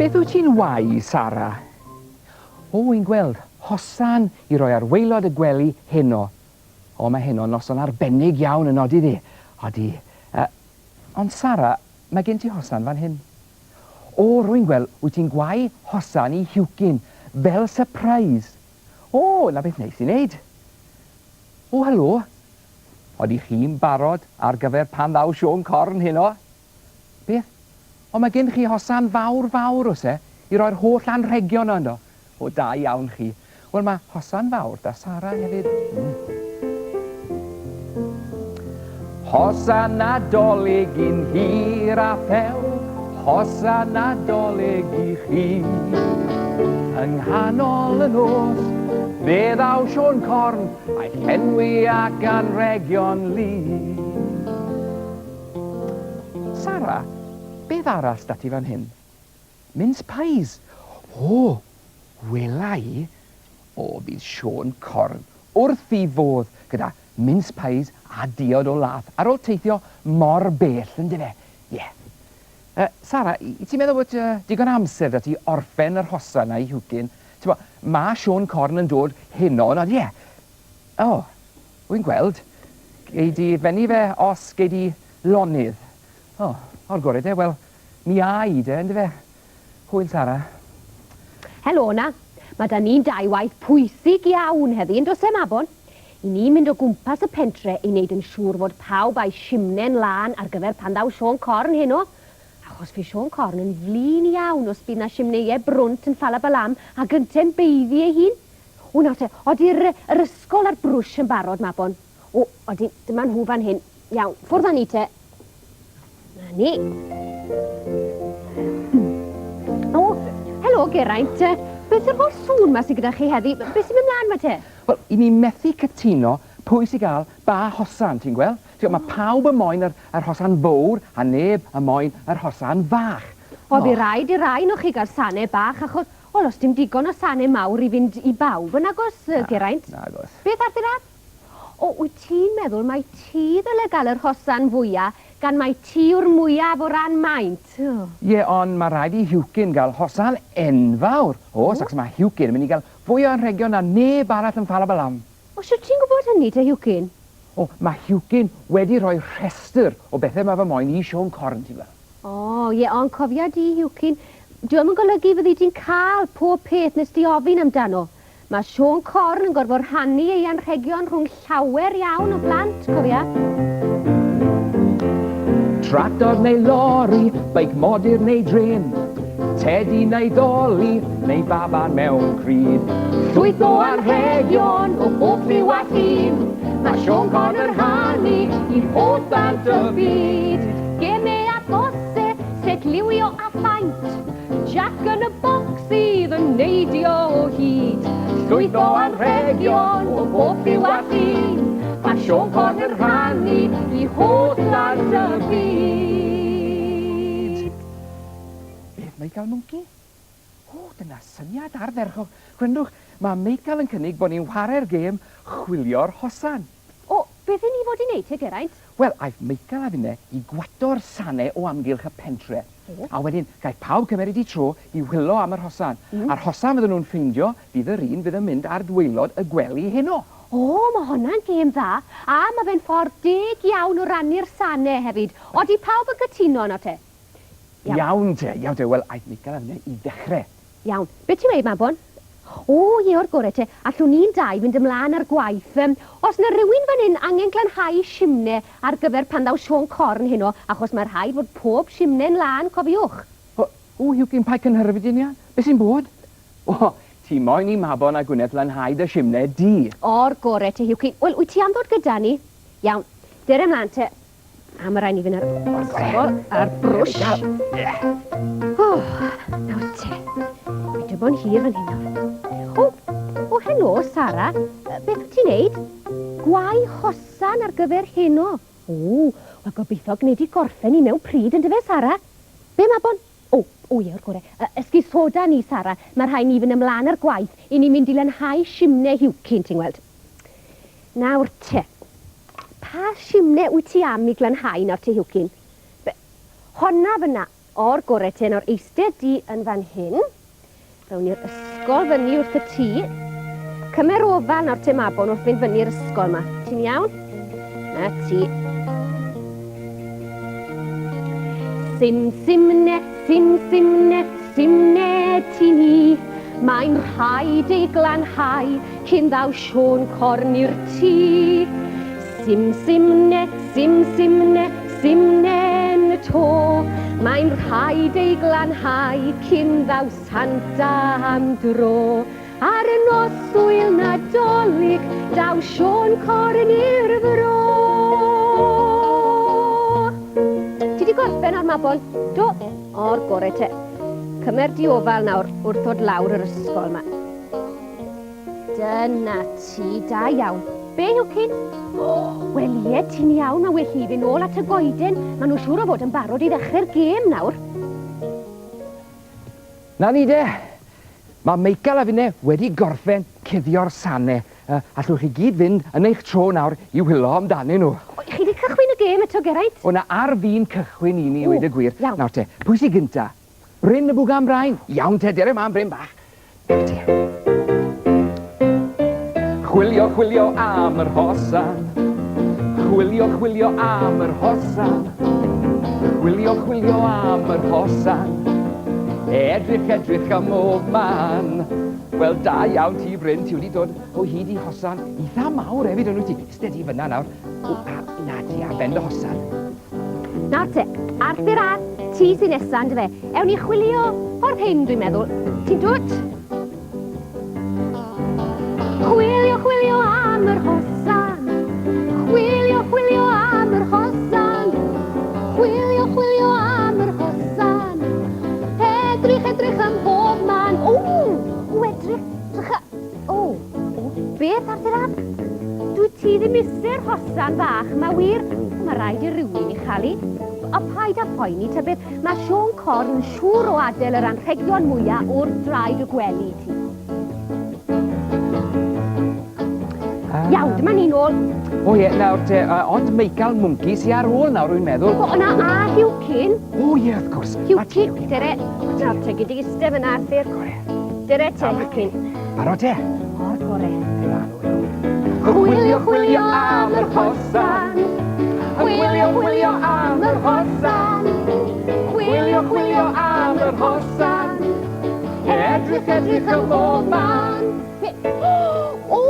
Beth wyt ti'n wai, Sara? O, wy'n gweld hosan I roi ar waelod y gwely heno. O, mae heno noson arbennig iawn yn odi ddi. Odi. Ond Sara, mae gen ti hosan fan hyn. O, rwy'n gweld, wyt ti'n gwau hosan I hiwcyn, fel surprise. O, na beth neis I wneud. O, helo. Odi chi'n barod ar gyfer pan ddaw Sion Corn heno? Beth? O, mae gen chi hosan fawr os e, I roi'r holl anrhegion yno. O, da iawn chi. Wel, mae hosan fawr da Sara hefyd. Hosan Nadolig i'n hir a thew, hosan Nadolig I chi. Yng nghanol y nos, fe ddaw Sion Corn, a'i llenwi ac anrhegion li. Sara, beth arall da ti fan hyn? Mince pies. O, wela I. O, bydd Sion Corn wrth I fodd gyda mince pies a diod o lath ar ôl teithio mor bell yn dyfe. Ie. Sara, ti'n meddwl bod digon amser da ti orffen yr hosan na I hwcyn? Mae Sion Corn yn dod heno, nad ie? O, wy'n gweld. Gei di fenni fe os gei di lonydd. O, o'r gorau de, wel, mi a I de, yn dyfe? Hwyl, Sara. Helo na, mae da ni'n dau waith pwysig iawn heddi, yn dos e Mabon? I ni'n mynd o gwmpas y pentre I wneud yn siŵr fod pawb a'i simne'n lan ar gyfer pan ddaw Sion Corn heno. Achos fi Sion Corn yn flin iawn os bydd na simneiau brwnt yn Ffalabalam a gynta'n beiddi ei hun. O nawr te, odi'r ysgol a'r brwsh yn barod, Mabon? O, odi, dyma nhw fan hyn. Iawn, ffwrdd â ni te. Na ni. O, helo Geraint. Beth yw'r holl sŵn ma sydd gyda chi heddi? Beth sy'n mynd mlaen ma te? Wel, I ni methu cytuno pwy sy'n gael ba hosan, ti'n gweld? Mae pawb yn moyn yr hosan fawr a neb yn moyn yr hosan fach. O, fi rhaid I rai nhw chi gael sanau bach, achos, wel, os dim digon o sanau mawr I fynd I bawb yn agos, Geraint? Na, agos. Beth ar ddyrad? O, wyt ti'n meddwl mai ti ddyle gael yr hosan fwyaf, gan mai ti yw'r mwyaf o ran maint? Ie, ond mae rhaid I hiwcyn gael hosan enfawr. O, sacs mae hiwcyn yn mynd I gael fwy o anrhegion na neb arall yn Ffalabalam. O, sio ti'n gwybod hynny te hiwcyn? O, mae hiwcyn wedi rhoi rhestr o bethau mae fy moyn I Sion Corn, ti'n gweld? O, ie, ond cofia di hiwcyn, dwi'n yn golygu fyddi ti'n cael pob peth nes di ofyn amdano. Mae Sion Corn yn gorfod rhannu ei anrhegion rhwng llawer iawn o blant, cofia? Tractor neu lori, beic modur neu dren, tedi neu ddoli, neu baban mewn cryd. Llwyth o anrhegion o bob lliw a llun, mae Sion Corn yn rhannu I holl bant y byd. Geme a gose, set liwio a phaint, Jack yn y bocs sydd yn neidio o hyd. Llwyth o anrhegion o bob lliw a llun, mae Sion Corn yn rhannu I holl bant y byd. Beth mae gael mwynci? O, dyna syniad ardderchog. Gwendwch, mae Michael yn cynnig bod ni'n chwarae'r gêm chwilio'r hosan. O, beth I ni fod I wneud te, Geraint? Wel, aeth Michael a finne I gwato'r sanau o amgylch y pentre. A wedyn, gaeth pawb cymeryd I tro I wylo am yr hosan. A'r hosan fydden nhw'n ffeindio, bydd yr un fydd yn mynd ar dwaelod y gwely heno. O, mae hwnna'n gêm dda. A mae fe'n ffordd deg iawn o rannu'r sanau hefyd. Odi pawb yn gytuno yno te? Iawn te. Wel, aeth Michael a finne I ddechrau. Iawn. Beth ti'n weid, Mabon? O, ie, o'r gorau te. Allwn ni'n dau fynd ymlaen ar gwaith. Os na rhywun fan hyn angen glanhau simnau ar gyfer pan ddaw Sion Corn heno, achos mae'r rhaid fod pob simnau'n lan, cofiwch. O, hiwcyn pa cynhyrfyd un ia? Be sy'n bod? O, ti moyn I Mabon a Gwyneth lanhau dy simnau di. O'r gorau te, hiwcyn. Wel, wyt ti am ddod gyda ni? Iawn. Dyr ymlaen te. A mae rhaid ni fynd ar ysgol, ar brwsh. O, nawr te. Dwi'n bod yn hir fan hyn. O, helo, Sara. Beth wyt ti'n neud? Gwau hosan ar gyfer heno. O, wel gobeithio gwneud I gorffen I mewn pryd yn dyfe, Sara? Be, Mabon? O, ie, o'r gorau. Ysgu soda ni, Sara. Mae rhaid ni fynd ymlaen ar gwaith I ni mynd I lanhau simnau hiwcyn, ti'n gweld? Nawr te. Pa simnau wyt ti am I glanhau nawr te hiwcyn? Honna fyna. o'r gorau te, nawr eistedd di yn fan hyn. Rawn ni'r ysgol fyny wrth y tŷ. Cymer ofal nawr te Mabon wrth fynd fyny'r ysgol yma. Ti'n iawn? Na ti. Simne, simne ti ni. Mae'n rhaid ei glanhau cyn ddaw Sion corni'r tŷ. Simne yn y to. Mae'n rhaid ei glanhau cyn ddaw Santa am dro. Ar y noswyl Nadolig daw Sion corni'r fro. Ti di gorffen ar Mabon? Do, o'r gorau te. Cymer di ofal nawr wrth ddod lawr yr ysgol yma. Dyna ti, da iawn. Be yw cyn? Wel ie, ti'n iawn, mae well i fi nôl at y goeden. Maen nhw'n siŵr o fod yn barod i ddechrau'r gêm nawr. Na ni de. Mae Michael a finne wedi gorffen cuddio'r sanau. Allwch chi gyd fynd yn eich tro nawr i wylo amdanyn nhw. Chi wedi cychwyn y gêm eto, Geraint? O na ar fi'n cychwyn i ni, wedi gwir. Iawn. Nawr te, pwy sy'n gynta? Bryn y bwgan brain. Iawn te, dere ma'n Bryn bach. Chwilio, chwilio am yr hosan. Chwilio, chwilio am yr hosan. Chwilio, chwilio am yr hosan. Edrych, edrych am o'r man. Wel, da iawn ti, Bryn, ti wedi dod o hyd i hosan. Eitha mawr hefyd yn wyt ti. Ystod i fyna nawr. Na ti, a ben dy hosan. Nawr te, Arthur a ti sy'n nesan, dy fe. Ewn ni chwilio o'r hyn, dwi'n meddwl. Ti'n dod? Chwilio, chwilio am yr hosan. Chwilio, chwilio am yr hosan. Chwilio, chwilio am yr hosan. Edrych, edrych am bob man. Beth, Arthur a? Dwi ti ddim iste'r hosan fach, mae wir. Mae rhaid i rywun i chael i. A paid a poeni ta beth, mae Sion Corn siŵr o adael yr anrhegion mwyaf o'r draed y gwely ti. Iawn, dyma ni nôl. O ie, nawr te, ond Michael Mwnci sy'n ar ôl nawr, dwi'n meddwl. O, na a Hugh Cyn. O ie, wrth gwrs. Hugh Cyn, dere. Nawr te, gyda eistedd yn Arthur. Dere te, Hugh Cyn. Barod te? O'r gore. Chwilio, chwilio am yr hosan. Chwilio, chwilio am yr hosan. Chwilio, chwilio am yr hosan. Edrych, edrych am bob man. O,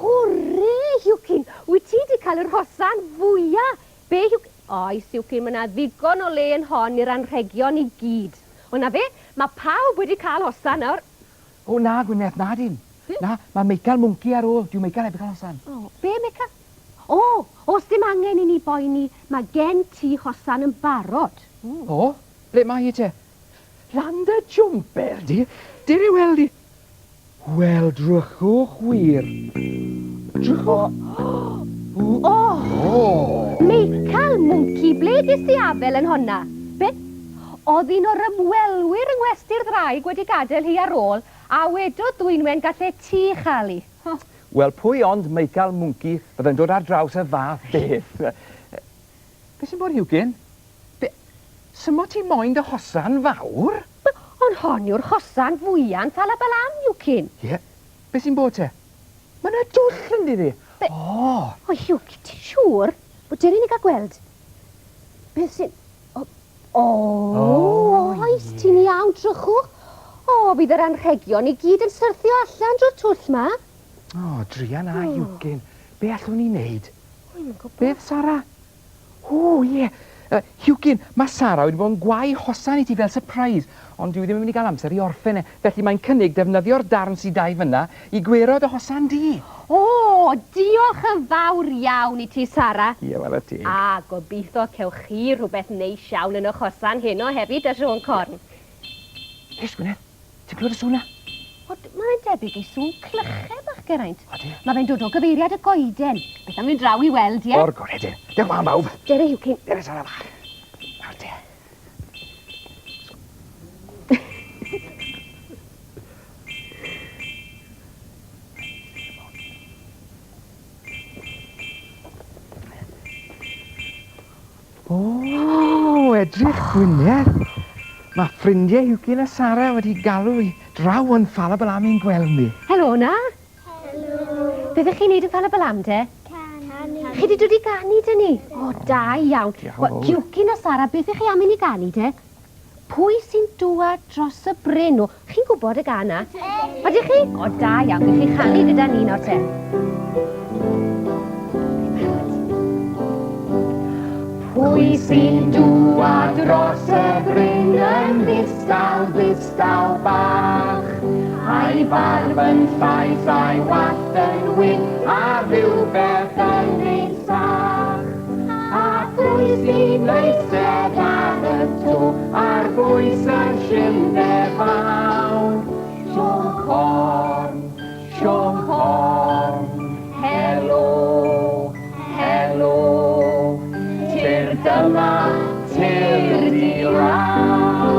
hwrre, Hugh Cyn. Wyt ti wedi cael yr hosan fwyaf? Be, Hugh Cyn? Oes, Hugh Cyn, mae yna ddigon o le yn hon i'r anrhegion i gyd. O na fe, mae pawb wedi cael hosan nawr. O na, Gwyneth, na dyn. Na, mae Michael Mwnci ar ôl. Dwi'n Michael heb cael hosan. O, be, Michael? O, os dim angen i ni boeni, mae gen ti hosan yn barod. O, ble mae hi te? Land y jwmper, di? Dir i weld di? Wel, drychwch wir. Drychwch. Michael Mwnci, ble dis di afel yn honna? Be? Oedd un o'r ymwelwyr yng ngwesty'r ddraig wedi gadael hi ar ôl, a wedodd Dwynwen gallai ti chael hi. Wel, pwy ond Michael Mwnci byddai'n dod ar draws y fath beth? Be sy'n bod Hugh Cyn? Symo ti moyn dy hosan fawr? Ond hon yw'r hosan fwyaf yn Ffalabalam, Hugh Cyn. Ie, be sy'n bod te? Mae yna dwll yn didi. O, Hugh Cyn, ti'n siŵr? O, dyn ni'n cael gweld. Beth sy'n... Oes, ti'n iawn, drychwch. O, bydd yr anrhegion i gyd yn syrthio allan drwy'r twll ma. O, drian a Hugh Cyn. Be allwn ni wneud? Beth, Sara? O, ie. Hugh Cyn, mae Sara wedi bod yn gwau hosan i ti fel surprise, ond dwi ddim yn mynd i gael amser i orffen e. Felly mae'n cynnig defnyddio'r darn sydd dau fyna i gwerod y hosan di. O, diolch yn fawr iawn i ti, Sara. Ie, wel y ti. A gobeithio cewch chi rhywbeth neis iawn yn y hosan heno hefyd a Sion Corn. Eis, Gwyneth, ti'n clywed y sŵn na? Mae'n debyg i sŵn clychau bach, Geraint. Odi. Mae fe'n dod o gyfeiriad y goeden. Beth am i draw i weld, ie? O'r goredyn. Diolch ma'n bawb. Dere, Hugh Cyn. Dere, Sara fach. Nawr te. edrych Gwyneth. Mae ffrindiau Hwcyn a Sara wedi galw i draw yn Ffalabalam i'n gweld ni. Helo na. Helo. Beth ych chi'n neud yn Ffalabalam te? Canu. Chi wedi dod i ganu dyn ni? O, da iawn. Diolch. Hwcyn a Sara, beth ych chi am i ni ganu te? Pwy sy'n dŵad dros y bryn o? Chi'n gwybod y gana? Ydych chi? O, da iawn. Gwych chi chanu gyda ni nawr te. Pwy sy'n dŵad dros y bryn yn ddistaw, ddistaw bach? A'i barf yn llais, a'i wallt yn wyn, a rhywbeth yn neisach. A pwy sy'n eistedd ar y to, a'r bwys yn llynau fawr? Sion corn, helo, helo. Tir dyma, tir di law.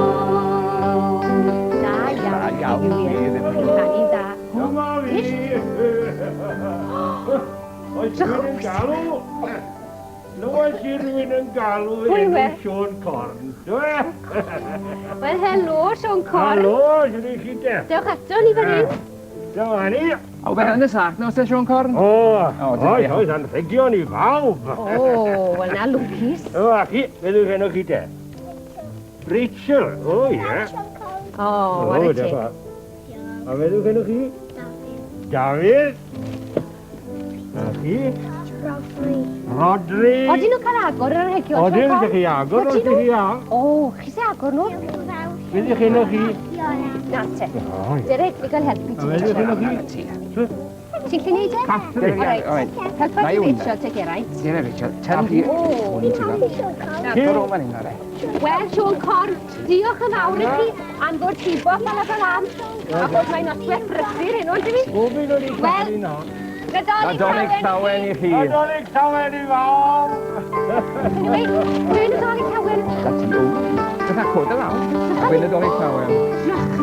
Da iawn. Chi'n da. Dyma fi! Oes rhywun yn galw? Oes rhywun yn galw Pwy enw we? Sion Corn? Dwi? Wel, helo, Sion Corn. Halo, ydych chi de? Dewch ato ni fan hyn. Dyma ni. O, beth yn y sac nos e, Sion Corn? Oes, anrhegion i bawb. O, wel na lwcus. Dyma chi, beth yw'ch enw chi de? Rachel, o ie. O, ar y te. A beth yw'ch enw chi? Dafydd. A chi? Rodri. Odyn nhw'n cael agor ar y hegion, Odyn, Sion Corn? ydych chi agor, Odyn ydych chi nhw? agor? O, chi se agor nhw? Beth yw'ch enw chi? Na te. O, ie. Derek, fi gael helpu A ti. beth yw'ch enw chi? Ti'n gallu neud e? Catherine. Alright. Alright. Helpa Na ti yw. Rachel te Geraint. Ti'na, Rachel. Tell di. O, Tor o fan hyn, ore. wel, Sion Corn, diolch yn fawr i chi am fod ti bo Ffalabalam a bod mae'n noswaith brysur hyn, ond fi? Gofyn o'n i Wel, cael un on. Nadolig llawen i chi. Nadolig llawen i fawr. Anyway, dwi'n Nadolig Llawen. Da ti o. Beth a cwrdd y law? A fe Nadolig llawen. Diolch